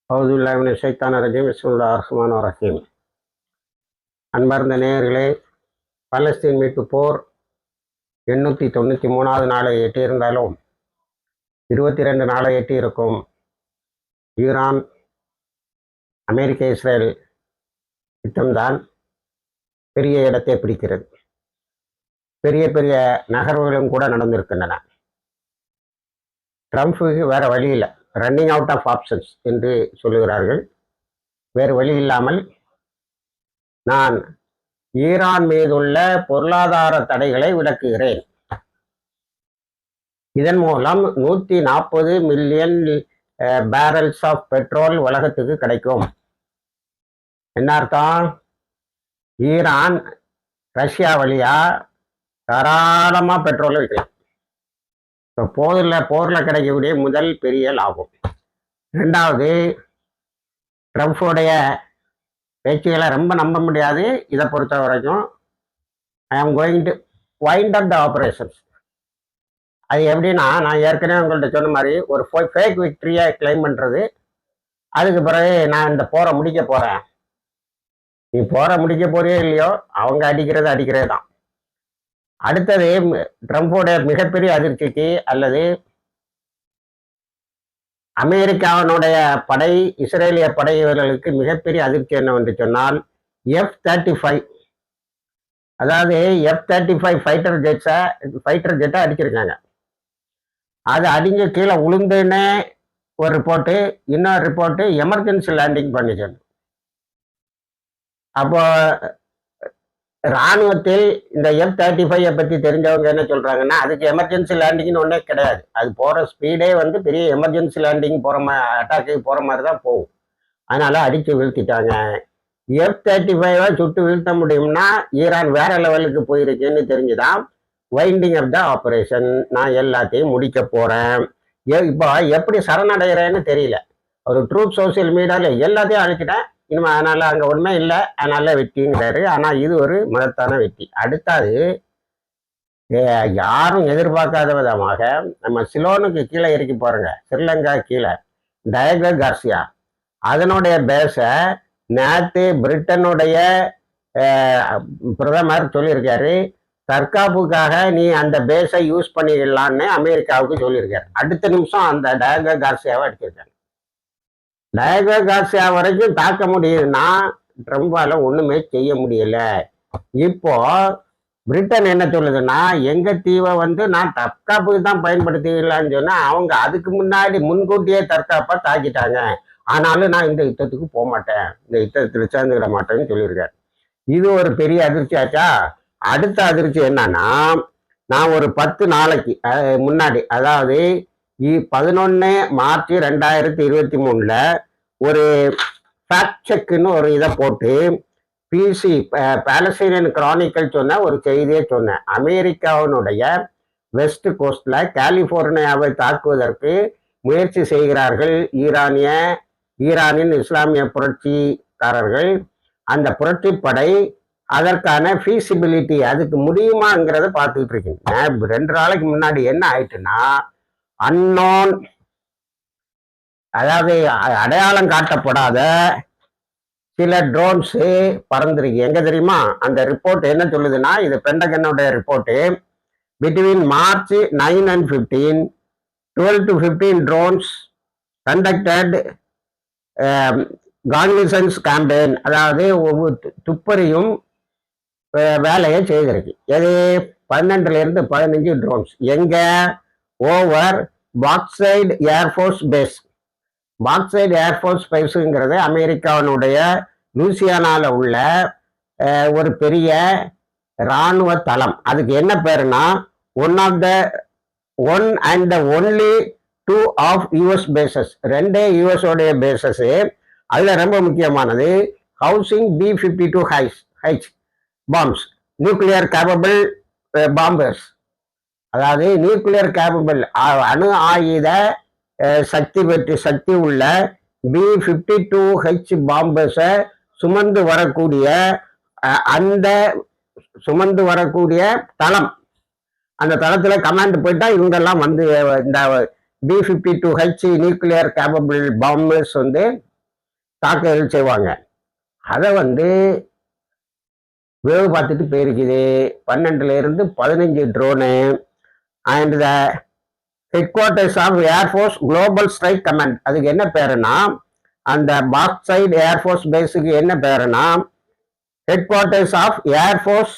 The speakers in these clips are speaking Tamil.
அவுதுல்லாஹி ஷைத்தானிர் ரஜீம் பிஸ்மில்லாஹிர் ரஹ்மானிர் ரஹீம். அன்பார்ந்த நேயர்களே, பாலஸ்தீன் மீட்பு போர் 893வது நாளை எட்டியிருந்தாலும் 22 நாளை எட்டியிருக்கும் ஈரான் அமெரிக்க இஸ்ரேல் யுத்தம்தான் பெரிய இடத்தை பிடிக்கிறது. பெரிய பெரிய நகர்வுகளும் கூட நடந்திருக்கின்றன. ட்ரம்ப்புக்கு வேற வழி இல்லை, ரன்னிங் அவுட் ஆஃப் ஆப்ஷன்ஸ் என்று சொல்லுகிறார்கள். வேறு வழி இல்லாமல் நான் ஈரான் மீதுள்ள பொருளாதார தடைகளை விலக்குகிறேன், இதன் மூலம் 140 மில்லியன் பேரல்ஸ் ஆஃப் பெட்ரோல் உலகத்துக்கு கிடைக்கும். என்ன அர்த்தம்? ஈரான் ரஷ்யா வழியா தாராளமாக பெட்ரோலை விற்கலாம். இப்போ போரில் கிடைக்கக்கூடிய முதல் பெரிய லாபம். ரெண்டாவது, ட்ரம்ப்புடைய பேச்சுகளை ரொம்ப நம்ப முடியாது. இதை பொறுத்த வரைக்கும் I am going to wind up the operations. அது எப்படின்னா, நான் ஏற்கனவே உங்கள்கிட்ட சொன்ன மாதிரி ஒரு ஃபேக் விக்டரியை கிளைம் பண்ணுறது, அதுக்கு பிறகு நான் இந்த போரை முடிக்க போகிறேன். நீ போரை முடிக்க போறியோ இல்லையோ, அவங்க அடிக்கிறது தான். அடுத்தது, ட்ரம்ப்போட மிகப்பெரிய அதிர்ச்சிக்கு அல்லது அமெரிக்காவினுடைய படை இஸ்ரேலிய படை வீரர்களுக்கு மிகப்பெரிய அதிர்ச்சி என்னவென்று சொன்னால், F-35, அதாவது F-35 ஃபைட்டர் ஜெட்டை அடிச்சிருக்காங்க. அது அடிஞ்சு கீழே உளுந்துன்னு ஒரு ரிப்போர்ட்டு, இன்னொரு ரிப்போர்ட்டு எமர்ஜென்சி லேண்டிங் பண்ணிக்கணும். அப்போ இராணுவத்தில் இந்த F-35 பற்றி தெரிஞ்சவங்க என்ன சொல்கிறாங்கன்னா, அதுக்கு எமர்ஜென்சி லேண்டிங்னு ஒன்றே கிடையாது. அது போகிற ஸ்பீடே பெரிய எமர்ஜென்சி லேண்டிங் போகிற அட்டாக்கு போகிற மாதிரி தான் போகும். அதனால் அடித்து வீழ்த்திட்டாங்க. F-35 சுட்டு வீழ்த்த முடியும்னா ஈரான் வேற லெவலுக்கு போயிருக்குன்னு தெரிஞ்சுதான் வைண்டிங் அப் த ஆப்ரேஷன், நான் எல்லாத்தையும் முடிக்க போகிறேன். இப்போ எப்படி சரணடைகிறேன்னு தெரியல. ஒரு ட்ரூப் சோசியல் மீடியாவில் எல்லாத்தையும் அழைச்சிட்டேன், இனிமே அதனால அங்கே ஒன்றுமே இல்லை, அதனால வெற்றிங்கிறாரு. ஆனால் இது ஒரு மகத்தான வெற்றி. அடுத்தது, யாரும் எதிர்பார்க்காத விதமாக நம்ம சிலோனுக்கு கீழே இறக்கி பாருங்க, ஸ்ரீலங்கா கீழே டயகோ கார்சியா, அதனுடைய பேஸை நேற்று பிரிட்டனுடைய பிரதமர் சொல்லியிருக்காரு, தற்காப்புக்காக நீ அந்த பேஸை யூஸ் பண்ணிடலான்னு அமெரிக்காவுக்கு சொல்லியிருக்காரு. அடுத்த நிமிஷம் அந்த டயகோ கார்சியாவை அடிச்சிருக்காங்க. டயகோ கார்சியா வரைக்கும் தாக்க முடியுதுன்னா ட்ரம்பால ஒண்ணுமே செய்ய முடியல. இப்போ பிரிட்டன் என்ன சொல்லுதுன்னா, எங்க தீவை நான் தற்காப்புக்கு தான் பயன்படுத்திக்கலான்னு சொன்னா, அவங்க அதுக்கு முன்னாடி முன்கூட்டியே தற்காப்பா தாக்கிட்டாங்க. ஆனாலும் நான் இந்த யுத்தத்துக்கு போக மாட்டேன், இந்த யுத்தத்தில் சேர்ந்துக்கிட மாட்டேன்னு சொல்லியிருக்காரு. இது ஒரு பெரிய அதிர்ச்சி ஆச்சா. அடுத்த அதிர்ச்சி என்னன்னா, நான் ஒரு 10 நாளைக்கு முன்னாடி, அதாவது 11 மார்ச் 2023 ஒரு ஃபேக்ட் செக்குன்னு ஒரு இதை போட்டு பிசி பாலஸ்தீனியன் கிரானிக்கல் சொன்ன ஒரு செய்தியை சொன்னேன். அமெரிக்காவினுடைய வெஸ்ட் கோஸ்ட்ல கலிபோர்னியாவை தாக்குவதற்கு முயற்சி செய்கிறார்கள் ஈரானின் இஸ்லாமிய புரட்சிக்காரர்கள். அந்த புரட்சிப்படை அதற்கான ஃபீசிபிலிட்டி, அதுக்கு முடியுமாங்கிறத பார்த்துக்கிட்டு இருக்கேன். 2 நாளைக்கு முன்னாடி என்ன ஆயிட்டுன்னா, அன்னோன், அதாவது அடையாளம் காட்டப்படாத சில ட்ரோன்ஸு பறந்துருக்கு. எங்க தெரியுமா? அந்த ரிப்போர்ட் என்ன சொல்லுதுன்னா, இது பென்டகனுடைய report, between March 9 and 15, 12 to 15 drones conducted cognizance campaign, அதாவது துப்பறியும் வேலையை செய்திருக்கு. எது? 12 to 15 ட்ரோன்ஸ். எங்க? Over Barksdale air force base. Barksdale air force பேஸுங்கிறது அமெரிக்காவினுடைய லூசியானால உள்ள ஒரு பெரிய இராணுவ தளம். அதுக்கு என்ன பேருனா, one and only 2 of US bases. 2 யூஎஸோடைய பேசஸ். அதுல ரொம்ப முக்கியமானது housing B-52H bombs, nuclear capable bombers, அதாவது நியூக்ளியர் கேபபிள் அணு ஆயுத சக்தி உள்ள B-52H பாம்பர்ஸை சுமந்து வரக்கூடிய தளம். அந்த தளத்துல கமாண்ட் போயிட்டா இவங்கெல்லாம் இந்த B-52H நியூக்ளியர் கேபபிள் பாம்பர்ஸ் தாக்குதல் செய்வாங்க. அதை வேவு பார்த்துட்டு போயிருக்குது. 12லேருந்து 15 drone. And the headquarters of air force global strike command, அதுக்கு என்ன பேருனா, அந்த பாக்சைட் ஏர்ஃபோர்ஸ் பேஸுக்கு என்ன பேருனா headquarters of air force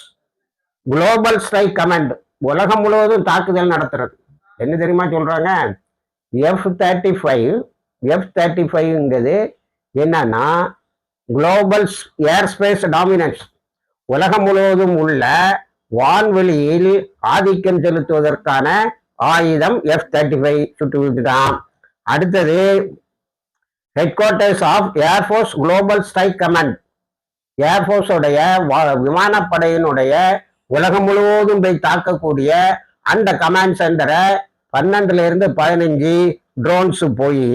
global strike command, உலகம் முழுவதும் தாக்குதல் நடத்துறது. என்ன தெரியுமா சொல்றாங்க? F-35ங்கிறது என்னன்னா குளோபல் ஏர் ஸ்பேஸ் டாமினன்ஸ், உலகம் முழுவதும் உள்ள வான்வெளியில் ஆதிக்கம் செலுத்துவதற்கான ஆயுதம் F-35 சுட்டு தான். அடுத்தது headquarters of air force global strike command, ஏர்ஃபோர்ஸோடைய விமானப்படையினுடைய உலகம் முழுவதும் போய் தாக்கக்கூடிய அந்த கமாண்ட் சென்டரை 12லேருந்து 15 ட்ரோன்ஸ் போய்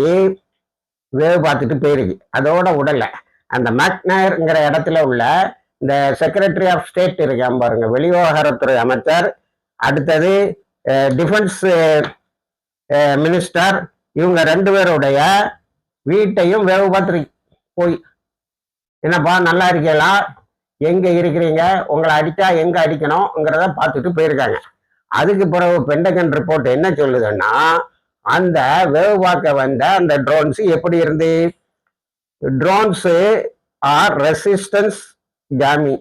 வேவு பார்த்துட்டு போயிருக்கு. அதோட உடலை அந்த மேக்னர்ங்கிற இடத்துல உள்ள இந்த செக்ரட்டரி ஆஃப் ஸ்டேட் இருக்கான் பாருங்க, வெளிவிவகாரத்துறை அமைச்சர், அடுத்தது டிஃபென்ஸ் மினிஸ்டர், இவங்க 2 பேருடைய வீட்டையும் வேவு பார்த்துருக்கு போய். என்னப்பா நல்லா இருக்கீங்களா, எங்க இருக்கிறீங்க, உங்களை அடிச்சா எங்க அடிக்கணும்ங்கிறத பார்த்துட்டு போயிருக்காங்க. அதுக்கு பிறகு பென்டகன் ரிப்போர்ட் என்ன சொல்லுதுன்னா, அந்த வேவு பார்க்க வந்த அந்த ட்ரோன்ஸ் எப்படி இருந்து, ட்ரோன்ஸ் ஆர் ரெசிஸ்டன்ஸ் ஜாமி,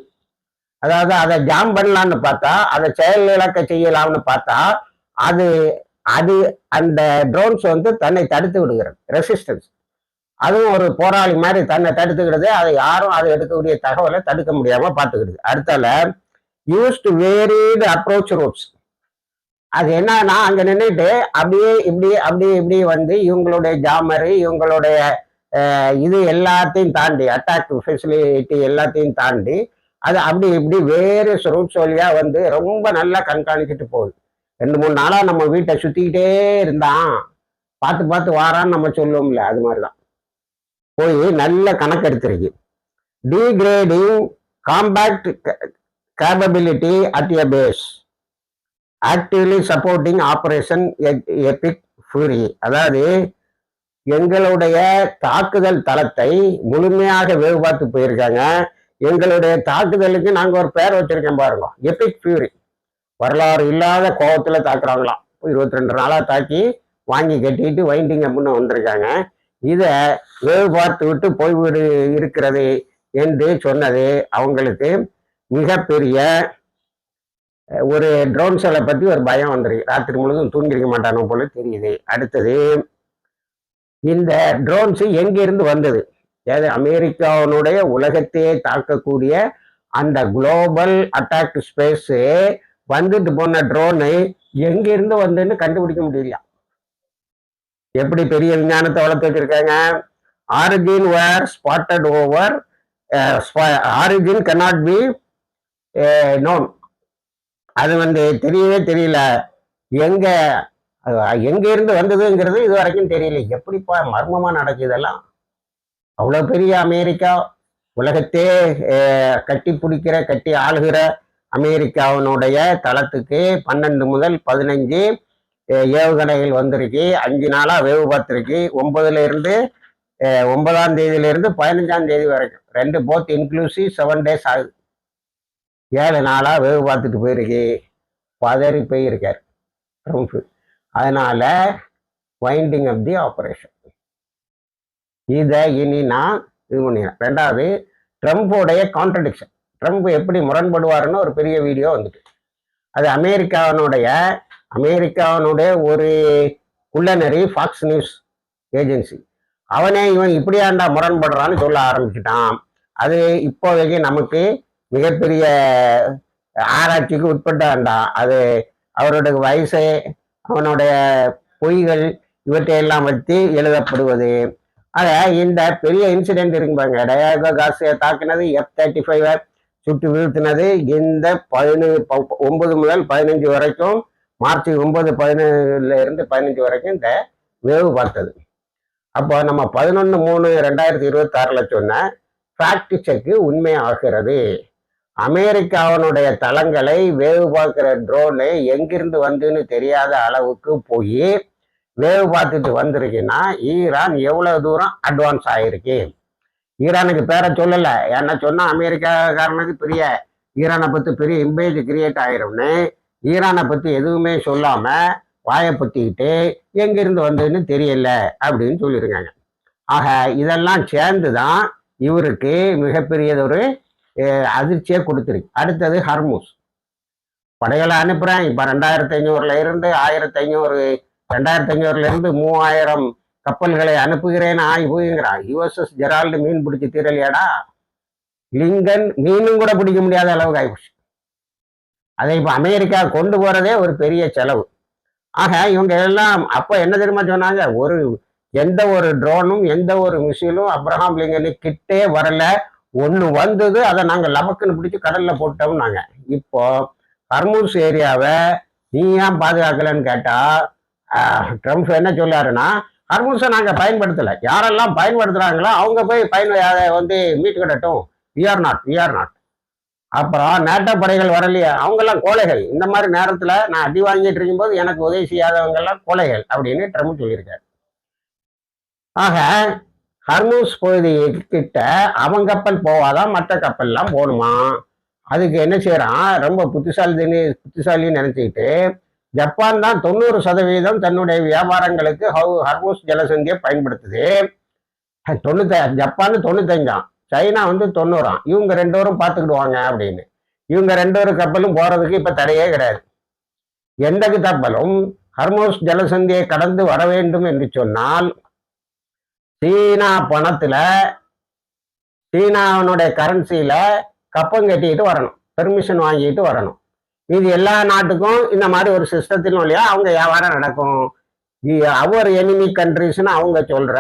அதாவது அதை ஜாம் பண்ணலான்னு பார்த்தா, அதை செயல் இழக்க செய்யலாம்னு பார்த்தா, அது அது அந்த ட்ரோன்ஸ் தன்னை தடுத்து விடுகிறது, ரெசிஸ்டன்ஸ். அதுவும் ஒரு போராளி மாதிரி தன்னை தடுத்துக்கிடுது. அதை யாரும் அதை எடுக்கக்கூடிய தகவலை தடுக்க முடியாம பார்த்துக்கிடுது. அடுத்தால யூஸ்டு வேரியடு அப்ரோச் ரோட்ஸ், அது என்னன்னா அங்க நின்றுட்டு அப்படியே இப்படி இவங்களுடைய ஜாமரு, இவங்களுடைய இது எல்லாத்தையும் தாண்டி, அட்டாக் ஃபெசிலிட்டி எல்லாத்தையும் தாண்டி அது அப்படி இப்படி வேறு ரூட்ஸ் வழியா ரொம்ப நல்லா கண்காணிச்சுட்டு போகுது. 2-3 நாளா நம்ம வீட்டை சுத்திக்கிட்டே இருந்தான், பார்த்து வாரான்னு நம்ம சொல்லுவோம்ல, அது மாதிரிதான் போய் நல்ல கணக்கெடுத்திருக்கு. Degrading combat capability at a base, actively supporting operation Epic Fury, அதாவது எங்களுடைய தாக்குதல் தளத்தை முழுமையாக வேவு பார்த்து போயிருக்காங்க. எங்களுடைய தாக்குதலுக்கு நாங்கள் ஒரு பேர் வச்சிருக்கோம் பாருங்க, எபிக் ஃபியூரி. வரலாறு இல்லாத கோபத்துல தாக்குறாங்களாம். 22 நாளா தாக்கி வாங்கி கட்டிட்டு வைண்டிங் அப்படின்னு வந்திருக்காங்க. இதை வேவு பார்த்து விட்டு போய்விடு இருக்கிறது என்று சொன்னது அவங்களுக்கு மிகப்பெரிய ஒரு ட்ரோன்ஸை பற்றி ஒரு பயம் வந்துருக்கு. ராத்திரி முழுதும் தூங்கிருக்க மாட்டானோ போல தெரியுது. அடுத்தது, இந்த ட்ரோன்ஸ் எங்கிருந்து வந்தது? அதாவது அமெரிக்காவினுடைய உலகத்தையே தாக்கக்கூடிய அந்த குளோபல் அட்டாக் ஸ்பேஸ் வந்துட்டு போன ட்ரோனு எங்கிருந்து வந்துன்னு கண்டுபிடிக்க முடியல. எப்படி பெரிய விஞ்ஞானத்தை வளர்த்து வச்சிருக்காங்க. Origin where spotted over, origin cannot be known, அது தெரியவே தெரியல. எங்க இருந்து வந்ததுங்கிறது இது வரைக்கும் தெரியல. எப்படிப்பா மர்மமா நடக்குதெல்லாம். அவ்வளவு பெரிய அமெரிக்கா, உலகத்தே கட்டி ஆளுகிற அமெரிக்காவினுடைய தளத்துக்கு 12 முதல் 15 ஏவுகணைகள் வந்திருக்கு. 5 நாளா வேவு பார்த்துருக்கு. 9ஆம் தேதியிலிருந்து 15ஆம் தேதி வரைக்கும், 2 போத் இன்க்ளூசிவ் 7 days ஆகுது. 7 நாளா வேவு பார்த்துட்டு போயிருக்கு. பதறி போயிருக்கார் ட்ரம்ப். அதனால வைண்டிங் அப் தி ஆபரேஷன். இதை இனி நான் இது பண்ணிடுறேன். 2வது, ட்ரம்ப்போடைய கான்ட்ரடிக்ஷன். ட்ரம்ப் எப்படி முரண்படுவாருன்னு ஒரு பெரிய வீடியோ வந்துட்டு, அது அமெரிக்காவினுடைய ஒரு குள்ளநெறி ஃபாக்ஸ் நியூஸ் ஏஜென்சி, அவனே இவன் இப்படியாண்டா முரண்படுறான்னு சொல்ல ஆரம்பிச்சுட்டான். அது இப்போதைக்கு நமக்கு மிகப்பெரிய ஆராய்ச்சிக்கு உட்பட்டான்டா. அது அவருடைய வயசு, அவனுடைய பொய்கள், இவற்றையெல்லாம் வச்சு எழுதப்படுவது. ஆக இந்த பெரிய இன்சிடென்ட் இருக்கு பாருங்க, டயாகோ கார்சியா தாக்கினது, F-35 சுட்டு வீழ்த்தினது, இந்த 9 முதல் 15 வரைக்கும், மார்ச் 9, 17 15 வரைக்கும் இந்த வேவு பார்த்தது. அப்போ நம்ம 11/3/2026 சொன்ன ஃபேக்ட் செக்கு உண்மையாகிறது. அமெரிக்காவினுடைய தளங்களை வேவு பார்க்கிற ட்ரோனு எங்கிருந்து வந்துன்னு தெரியாத அளவுக்கு போய் வேவு பார்த்துட்டு வந்திருக்குன்னா ஈரான் எவ்வளவு தூரம் அட்வான்ஸ் ஆகிருக்கு. ஈரானுக்கு பேரை சொல்லல, ஏன்னா சொன்னா அமெரிக்காக்காரனுக்கு பெரிய ஈரானை பத்தி பெரிய இமேஜ் கிரியேட் ஆயிரும்னு ஈரானை பத்தி எதுவுமே சொல்லாம வாயை பத்திக்கிட்டு எங்கிருந்து வந்ததுன்னு தெரியல அப்படின்னு சொல்லியிருக்காங்க. ஆக இதெல்லாம் சேர்ந்துதான் இவருக்கு மிகப்பெரியதொரு அதிர்ச்சியை கொடுத்துருக்கு. அடுத்தது ஹர்முஸ் படைகளை அனுப்புறேன். இப்ப 2500 இருந்து 1500, 2500 இருந்து 3000 கப்பல்களை அனுப்புகிறேன்னு போய்ங்கிறான். யுஎஸ்எஸ் ஜெரால்டு மீன் பிடிச்சி தீரலையாடா, லிங்கன் மீனும் கூட பிடிக்க முடியாத அளவுக்கு ஆயிடுச்சு. அதை இப்ப அமெரிக்கா கொண்டு போறதே ஒரு பெரிய செலவு. ஆக இவங்க எல்லாம் அப்ப என்ன தெரியுமா சொன்னாங்க, எந்த ஒரு ட்ரோனும் எந்த ஒரு மிசைலும் அப்ரஹாம் லிங்கனு கிட்டே வரல, ஒண்ணு வந்தது அதை நாங்க லபக்குன்னு பிடிச்சி கடல்ல போட்டோம்னாங்க. இப்போ ஹர்முஸ் ஏரியாவை நீ ஏன் பாதுகாக்கலன்னு கேட்டா ட்ரம்ப் என்ன சொல்லாருன்னா, ஹர்முஸை நாங்க பயன்படுத்தல, யாரெல்லாம் பயன்படுத்துறாங்களோ அவங்க போய் அதை வந்து மீட்டுக்கிடட்டும், வி ஆர் நாட். அப்புறம் நேட்டோ படைகள் வரலையே, அவங்கெல்லாம் கோழைகள், இந்த மாதிரி நேரத்துல நான் அடி வாங்கிட்டு இருக்கும்போது எனக்கு உதவி செய்யாதவங்க எல்லாம் கோழைகள் அப்படின்னு ட்ரம்ப் சொல்லியிருக்காரு. ஆக ஹர்முஸ் பகுதி கிட்ட அவன் கப்பல் போவாதான், மற்ற கப்பல்லாம் போகணுமா. அதுக்கு என்ன செய்யறான், ரொம்ப புத்திசாலின்னு நினைச்சுக்கிட்டு ஜப்பான் தான் 90% தன்னுடைய வியாபாரங்களுக்கு ஹர்முஸ் ஜலசந்தியை பயன்படுத்துது. ஜப்பான் 95, சைனா வந்து 90. இவங்க 2 பேரும் பார்த்துக்கிடுவாங்க அப்படின்னு. இவங்க 2 பேரும் கப்பலும் போறதுக்கு இப்ப தடையே கிடையாது. எந்த கப்பலும் ஹர்முஸ் ஜலசந்தியை கடந்து வர வேண்டும் என்று சொன்னால் சீனா பணத்துல, சீனாவினுடைய கரன்சியில கப்பம் கட்டிட்டு வரணும், பெர்மிஷன் வாங்கிட்டு வரணும். இது எல்லா நாட்டுக்கும் இந்த மாதிரி ஒரு சிஸ்டத்தின் வழியா அவங்க வியாபாரம் நடக்கும். அவர் எனிமி கண்ட்ரிஸ்ன்னு அவங்க சொல்ற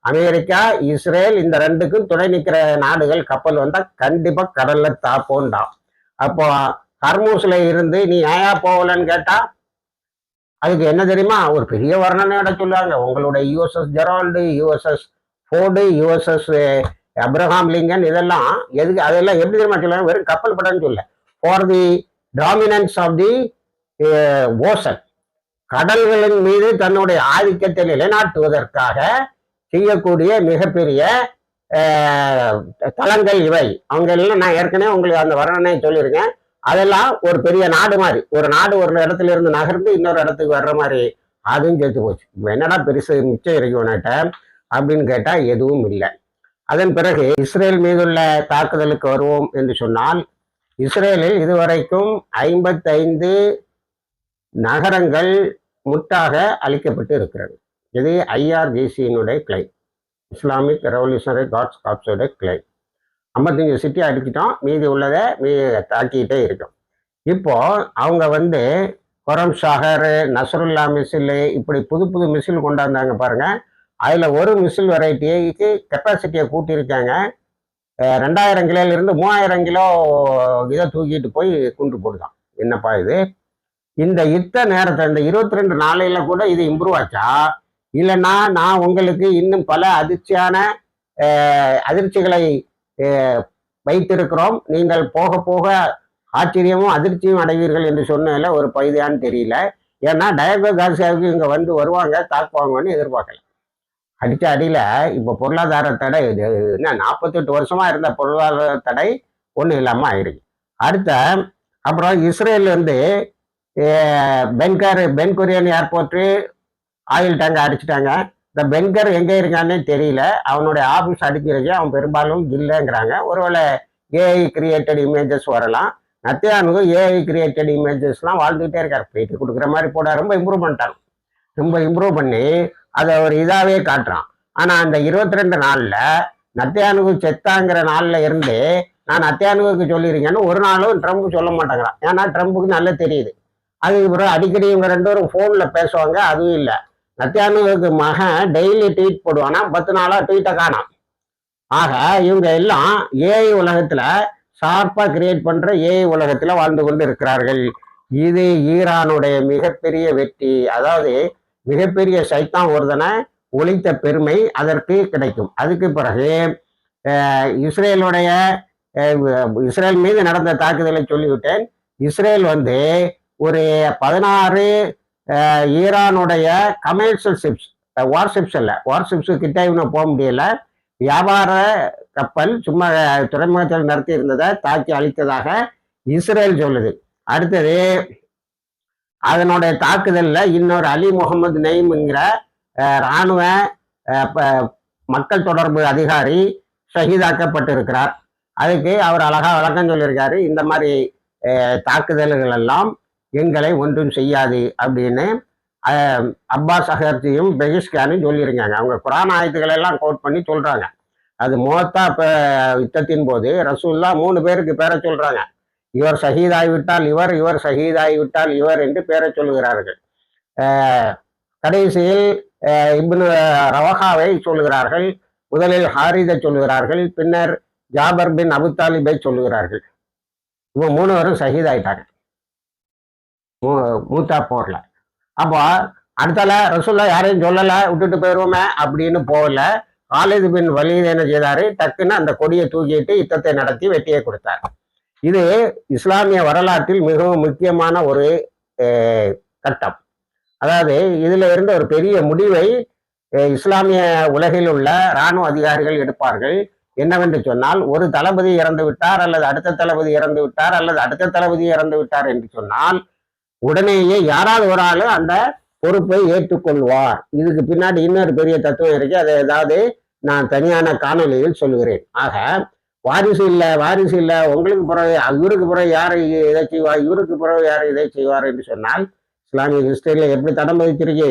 அமெரிக்கா, இஸ்ரேல், இந்த 2க்கும் துணை நிற்கிற நாடுகள் கப்பல் வந்தா கண்டிப்பா கடல்ல தாப்போண்டாம். அப்போ ஹர்மூஸ்ல இருந்து நீ ஏயா போகலன்னு கேட்டா அதுக்கு என்ன தெரியுமா, ஒரு பெரிய வர்ணனையோட சொல்லுவாங்க. உங்களுடைய USS Gerald, USS Ford, USS Abraham Lincoln, இதெல்லாம் எதுக்கு, அதெல்லாம் எப்படி தெரியுமா சொல்லுவாங்க, வெறும் கப்பல் படம்னு சொல்ல, for the dominance of the ocean, கடல்களின் மீது தன்னுடைய ஆதிக்கத்தை நிலைநாட்டுவதற்காக செய்யக்கூடிய மிகப்பெரிய தளங்கள் இவை. அவங்க எல்லாம் நான் ஏற்கனவே உங்களுக்கு அந்த வர்ணனை சொல்லியிருக்கேன். அதெல்லாம் ஒரு பெரிய நாடு மாதிரி, ஒரு நாடு ஒரு இடத்துல இருந்து நகர்ந்து இன்னொரு இடத்துக்கு வர்ற மாதிரி, அதுவும் சேர்த்து போச்சு. என்னடா பெருசு மிச்சம் இறக்கிட்ட அப்படின்னு கேட்டா எதுவும் இல்லை. அதன் பிறகு இஸ்ரேல் மீதுள்ள தாக்குதலுக்கு வருவோம் என்று சொன்னால், இஸ்ரேலில் இதுவரைக்கும் 55 நகரங்கள் முற்றாக அளிக்கப்பட்டு இருக்கிறது. இது IRGCயினுடைய கிளைம், இஸ்லாமிக் ரெவல்யூஷனரி காட்ஸ் காப்ஸோட கிளைம். 55 சிட்டி அடிச்சிட்டோம், மீதி உள்ளதை தாக்கிட்டே இருக்கும். இப்போ அவங்க வந்து கொரம் ஷாகர், நசருல்லா மிசில், இப்படி புது புது மிசில் கொண்டாந்தாங்க பாருங்க. அதுல ஒரு மிசில் வெரைட்டிக்கு கெப்பாசிட்டியை கூட்டியிருக்காங்க. 2000 கிலோலிருந்து 3000 கிலோ இதை தூக்கிட்டு போய் குண்டு போடுதான். என்னப்பா இது, இந்த நேரத்தை இந்த 22 நாளையில கூட இது இம்ப்ரூவ் ஆச்சா, இல்லைன்னா நான் உங்களுக்கு இன்னும் பல அதிர்ச்சிகளை வைத்திருக்கிறோம், நீங்கள் போக போக ஆச்சரியமும் அதிர்ச்சியும் அடைவீர்கள் என்று சொன்னதில் ஒரு பைதான்னு தெரியல. ஏன்னா டயகோ கார்சியாவுக்கு இங்க வந்து வருவாங்க, தாக்குவாங்கன்னு எதிர்பார்க்கல. அடிச்ச அடியில இப்ப பொருளாதார தடை, என்ன 48 வருஷமா இருந்த பொருளாதார தடை ஒன்றும் இல்லாம ஆயிருக்கு. அப்புறம் இஸ்ரேல் வந்து பென்குரியன் ஏர்போர்ட்டு ஆயில் டேங்கை அடிச்சுட்டாங்க. இந்த பென்கர் எங்கே இருக்கானே தெரியல, அவனுடைய ஆஃபீஸ் அடிச்சிருக்கு, அவன் பெரும்பாலும் இல்லைங்கிறாங்க. ஒருவேளை ஏஐ கிரியேட்டட் இமேஜஸ் வரலாம். நத்தியானுக்கு ஏஐ கிரியேட்டட் இமேஜஸ்லாம் வாழ்ந்துகிட்டே இருக்காரு, பேட்டி கொடுக்குற மாதிரி போட ரொம்ப இம்ப்ரூவ் பண்ணி அதை ஒரு இதாகவே காட்டுறான். ஆனால் அந்த 22 நாளில் நத்தியானுக்கு செத்தாங்கிற நாளில் இருந்து நான் நத்தியானுக்கு சொல்லியிருக்கேன்னு ஒரு நாளும் ட்ரம்ப் சொல்ல மாட்டேங்கிறான். ஏன்னா ட்ரம்ப்புக்கு நல்லா தெரியுது. அதுக்கு பிறகு அடிக்கடி இவங்க 2 பேரும் ஃபோனில் பேசுவாங்க, அதுவும் இல்லை. நத்தியானுக்கு மகன் டெய்லி ட்வீட் போடுவானா, 10 நாளாக ட்வீட்டை காணாம். ஆக இவங்க எல்லாம் ஏஐ உலகத்துல ஷார்ப்பா கிரியேட் பண்ற ஏஐ உலகத்துல வாழ்ந்து கொண்டு இருக்கிறார்கள். இது ஈரானுடைய மிகப்பெரிய வெற்றி. அதாவது மிகப்பெரிய சைத்தான் ஒருதனை ஒழித்த பெருமை அதற்கு கிடைக்கும். அதுக்கு பிறகு இஸ்ரேல் மீது நடந்த தாக்குதலை சொல்லிவிட்டேன். இஸ்ரேல் வந்து ஒரு 16 ஈரானுடைய கமர்ஷியல் ஷிப்ஸ், வார்ஷிப்ஸ் கிட்ட இவங்க போக முடியல, வியாபார கப்பல் சும்மா துறைமுகத்தில் நடத்தி இருந்ததை தாக்கி அழித்ததாக இஸ்ரேல் சொல்லுது. அடுத்தது அதனுடைய தாக்குதல்ல இன்னொரு அலி முகமது நெய்ம்ங்கிற இராணுவ மக்கள் தொடர்பு அதிகாரி ஷஹீதாக்கப்பட்டிருக்கிறார். அதுக்கு அவர் அழகா விளக்கம் சொல்லியிருக்காரு. இந்த மாதிரி தாக்குதல்கள் எல்லாம் எங்களை ஒன்றும் செய்யாது அப்படின்னு அப்பாஸ் அகர்ஜியும் பெகிஷ்கானும் சொல்லியிருக்காங்க. அவங்க குரான் ஆயத்துக்களை எல்லாம் கோட் பண்ணி சொல்றாங்க. அது மோத்தா யுத்தத்தின் போது ரசூல்லா 3 பேருக்கு பேரை சொல்றாங்க. இவர் ஷஹீதாகிவிட்டால் இவர், இவர் ஷஹீதாகிவிட்டால் இவர் என்று பேரை சொல்லுகிறார்கள். கடைசியில் இப்னு ரவஹாவை சொல்லுகிறார்கள். முதலில் ஹாரிதை சொல்லுகிறார்கள். பின்னர் ஜாபர் பின் அபு தாலிபை சொல்லுகிறார்கள். இவங்க 3 பேரும் ஷஹீதாயிட்டாங்க மூத்தா போர்ல. அப்போ அடுத்தால ரசூல்லா யாரையும் சொல்லலை, விட்டுட்டு போயிடுவோமே அப்படின்னு போகல. காலித் பின் வலீத் என்ன செய்தாரு, டக்குன்னு அந்த கொடியை தூக்கிட்டு யுத்தத்தை நடத்தி வெற்றியை கொடுத்தார். இது இஸ்லாமிய வரலாற்றில் மிகவும் முக்கியமான ஒரு கட்டம். அதாவது இதுல இருந்த ஒரு பெரிய முடிவை இஸ்லாமிய உலகில் உள்ள இராணுவ அதிகாரிகள் எடுப்பார்கள். என்னவென்று சொன்னால், ஒரு தளபதி இறந்து விட்டார் அல்லது அடுத்த தளபதி இறந்து விட்டார் அல்லது அடுத்த தளபதி இறந்து விட்டார் என்று சொன்னால் உடனேயே யாராவது ஒரு ஆளு அந்த பொறுப்பை ஏற்றுக்கொள்வார். இதுக்கு பின்னாடி இன்னொரு பெரிய தத்துவம் இருக்கு. அதை ஏதாவது நான் தனியான காணொலியில் சொல்லுகிறேன். ஆக வாரிசு இல்லை, உங்களுக்கு பிறகு இவருக்கு பிறகு யார் இதை செய்வார், இவருக்கு பிறகு யார் இதை செய்வார் என்று சொன்னால் இஸ்லாமிய ஹிஸ்டரியில எப்படி தடம் பதிச்சிருக்கு,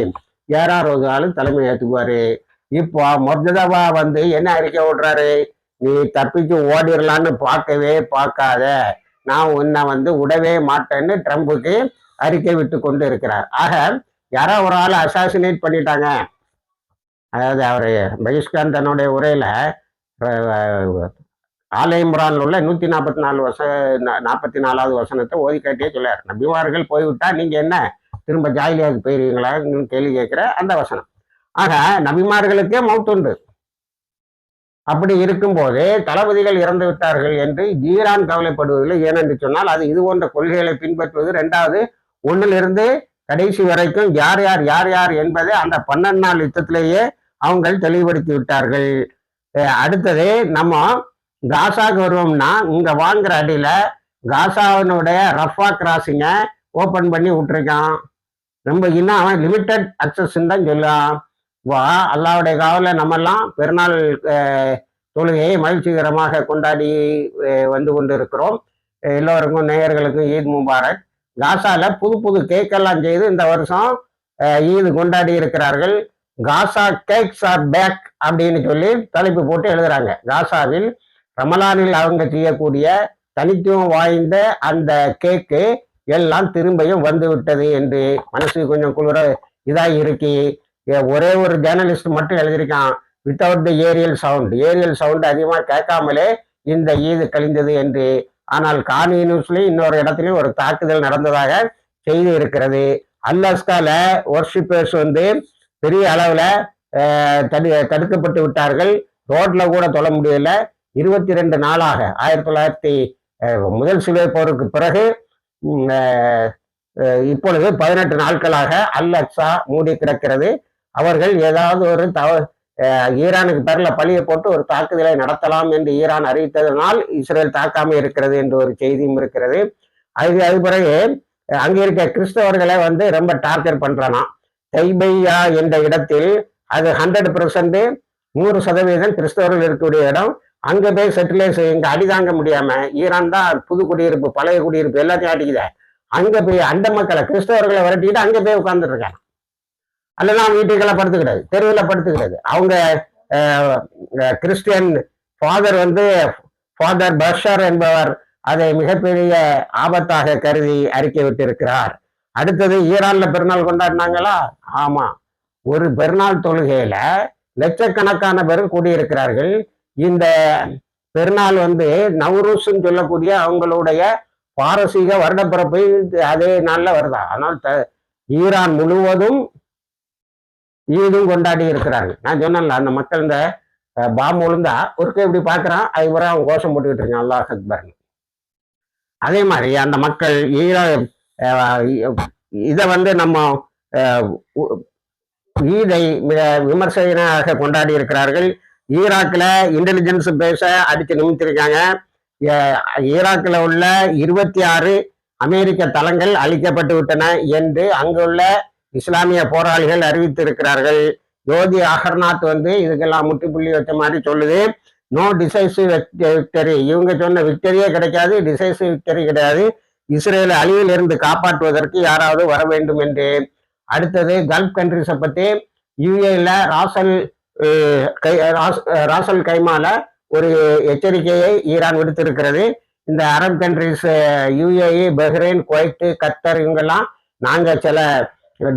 யாரார் ஒரு ஆளு தலைமை ஏற்றுக்குவாரு. இப்போ மொர்ஜதாவா என்ன அறிக்கை விடுறாரு, நீ தப்பிச்சு ஓடிடலான்னு பார்க்கவே பார்க்காத, நான் உன்னை விடவே மாட்டேன்னு ட்ரம்புக்கு அறிக்கை விட்டு கொண்டு இருக்கிறார். ஆக யாரோ ஒரு ஆள் அசாசினேட் பண்ணிட்டாங்க. அதாவது அவரு பகிஷ்கான் தன்னுடைய உரையில ஆல இம்ரான் உள்ள 144வது வசனத்தை ஓதி காட்டியே சொல்லார். நபிமார்கள் போய்விட்டா நீங்க என்ன திரும்ப ஜாயிலியாவுக்கு போயிருவீங்களான்னு கேள்வி கேட்கிற அந்த வசனம். ஆக நபிமார்களுக்கே மௌத்துண்டு. அப்படி இருக்கும்போது தளபதிகள் இறந்து விட்டார்கள் என்று ஈரான் கவலைப்படுவதில்லை. ஏனென்று சொன்னால் அது இது போன்ற கொள்கைகளை பின்பற்றுவது. 2வது, 1லிருந்து கடைசி வரைக்கும் யார் யார் என்பதை அந்த 12 நாள் யுத்தத்திலேயே அவங்க தெளிவுபடுத்தி விட்டார்கள். அடுத்தது நம்ம காசாக்கு வருவோம்னா, இங்க வாங்குற அடியில காசாவினுடைய ரஃபா கிராசிங்க ஓபன் பண்ணி விட்டுருக்கான். ரொம்ப இன்னும் அவன் லிமிட்டட் அக்சஸ்ன்னு தான் சொல்லுவான். அல்லாவுடைய காவல நம்மெல்லாம் பெருநாள் தொழுகையை மகிழ்ச்சிகரமாக கொண்டாடி கொண்டு இருக்கிறோம். எல்லோருக்கும் நேயர்களுக்கும் ஈத் முபாரக். காசால புது கேக்கெல்லாம் செய்து இந்த வருஷம் ஈது கொண்டாடி இருக்கிறார்கள். காசா கேக்ஸ் ஆர் பேக் அப்படின்னு சொல்லி தலைப்பு போட்டு எழுதுறாங்க. காசாவில் ரமலானில் அவங்க செய்யக்கூடிய தனித்துவம் வாய்ந்த அந்த கேக்கு எல்லாம் திரும்பியும் வந்து விட்டது என்று மனசு கொஞ்சம் குளிர இதாக இருக்கு. ஒரே ஒரு ஜேர்னலிஸ்ட் மட்டும் எழுதியிருக்கான், வித்தவுட் த ஏரியல் சவுண்ட் அதிகமாக கேட்காமலே இந்த ஈது கழிந்தது என்று. ஆனால் காணி நியூஸ்லயும் இன்னொரு இடத்துலயும் ஒரு தாக்குதல் நடந்ததாக செய்தி இருக்கிறது. அல்லாஸ்கால ஒர்ஷிப்பர்ஸ் பெரிய அளவுல தடுக்கப்பட்டு விட்டார்கள். ரோட்ல கூட தொழ முடியல. 22 நாளாக 1900 முதல் சிலுவை போருக்கு பிறகு இப்பொழுது 18 நாட்களாக அல் அக்ஸா மூடி கிடக்கிறது. அவர்கள் ஏதாவது ஒரு ஈரானுக்கு பேர்ல பழியை போட்டு ஒரு தாக்குதலை நடத்தலாம் என்று ஈரான் அறிவித்ததனால் இஸ்ரேல் தாக்காம இருக்கிறது என்று ஒரு செய்தியும் இருக்கிறது. அது பிறகு அங்கே இருக்க கிறிஸ்தவர்களை ரொம்ப டார்ச்சர் பண்றானா. தைபையா என்ற இடத்தில் அது 100% 100% கிறிஸ்தவர்கள் இருக்கக்கூடிய இடம். அங்க போய் செட்டிலேஸ் இங்க அடிதாங்க முடியாம ஈரான் தான் புது குடியிருப்பு பழைய குடியிருப்பு எல்லாத்தையும் அடிக்குத. அங்க போய் அந்த மக்களை கிறிஸ்தவர்களை விரட்டிட்டு அங்க போய் உட்கார்ந்துட்டு இருக்காங்க. அல்லதான் வீட்டுக்களை படுத்துக்கிறது, தெருவில் படுத்துக்கிறது. அவங்க கிறிஸ்டியன் ஃபாதர் பஷர் என்பவர் அதை மிகப்பெரிய ஆபத்தாக கருதி அறிக்கை விட்டிருக்கிறார். அடுத்தது ஈரான்ல பெருநாள் கொண்டாடினாங்களா? ஆமா, ஒரு பெருநாள் தொழுகையில லட்சக்கணக்கான பேர் கூடியிருக்கிறார்கள். இந்த பெருநாள் நவ்ரூஸ்ன்னு சொல்லக்கூடிய அவங்களுடைய பாரசீக வருடப்பிறப்பை அதே நாள்ல வருதா. ஆனால் ஈரான் முழுவதும் ஈதும் கொண்டாடி இருக்கிறார்கள். நான் சொன்னேன்ல, அந்த மக்கள் இந்த பாம்பு விழுந்தா ஒருக்க இப்படி பார்க்குறான், அது வரை அவங்க கோஷம் போட்டுக்கிட்டு இருக்கான் அல்லாஹ் அக்பர்னு. அதே மாதிரி அந்த மக்கள் இதை நம்ம ஈதை விமர்சனையாக கொண்டாடி இருக்கிறார்கள். ஈராக்ல இன்டெலிஜென்ஸ் பேஸ அடிச்சு நிமித்திருக்காங்க. ஈராக்ல உள்ள 26 அமெரிக்க தளங்கள் அழிக்கப்பட்டு விட்டன என்று அங்குள்ள இஸ்லாமிய போராளிகள் அறிவித்திருக்கிறார்கள். யோகி அகர்நாத் இதுக்கெல்லாம் முற்றுப்புள்ளி வச்ச மாதிரி சொல்லுது. No decisive victory. இவங்க சொன்ன விக்டரியே கிடைக்காது, டிசைசிவ் விக்டரி கிடையாது. இஸ்ரேலை அழிவில் இருந்து காப்பாற்றுவதற்கு யாராவது வர வேண்டும் என்று. அடுத்தது கல்ஃப் கண்ட்ரிஸை பத்தி யுஏல ராசல் கைமால ஒரு எச்சரிக்கையை ஈரான் விடுத்திருக்கிறது. இந்த Arab countries UAE, Bahrain, Kuwait, கத்தர் இவங்கெல்லாம் நாங்கள் சில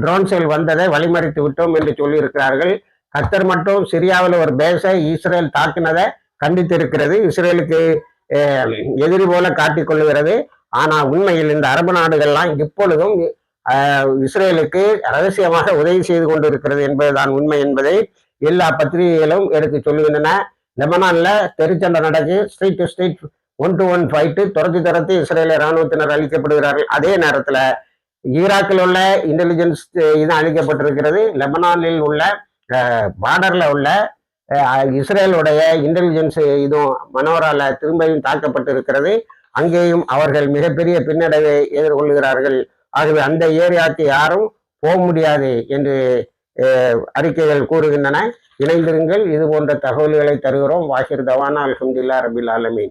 ட்ரோன் செயல் வந்ததை வழிமறித்து விட்டோம் என்று சொல்லியிருக்கிறார்கள். கத்தர் மட்டும் சிரியாவில் ஒரு பேஸை இஸ்ரேல் தாக்கினதை கண்டித்து இருக்கிறது. இஸ்ரேலுக்கு எதிரி போல காட்டிக் கொள்ளுகிறது. ஆனால் உண்மையில் இந்த அரபு நாடுகள்லாம் இப்பொழுதும் இஸ்ரேலுக்கு ரகசியமாக உதவி செய்து கொண்டு இருக்கிறது என்பதுதான் உண்மை என்பதை எல்லா பத்திரிகைகளும் எடுத்து சொல்லுகின்றன. லெபனான்ல தெருச்சண்டை நடக்கு, street to street 1-to-1 fight, துரத்தி இஸ்ரேலிய இராணுவத்தினர் அழிக்கப்படுகிறார்கள். அதே நேரத்துல ஈராக்கில் உள்ள இன்டெலிஜென்ஸ் இது அழிக்கப்பட்டிருக்கிறது. லெபனானில் உள்ள பார்டர்ல உள்ள இஸ்ரேலுடைய இன்டெலிஜென்ஸ் இதுவும் மனோரால திரும்பியும் தாக்கப்பட்டு இருக்கிறது. அங்கேயும் அவர்கள் மிகப்பெரிய பின்னடைவை எதிர்கொள்கிறார்கள். ஆகவே அந்த ஏரியாவுக்கு யாரும் போக முடியாது என்று அறிக்கைகள் கூறுகின்றன. இணைந்திருங்கள், இது போன்ற தகவல்களை தருகிறோம். வாஹிர் தவானா, அல்ஹம்துலில்லாஹ் ரபில் ஆலமீன்.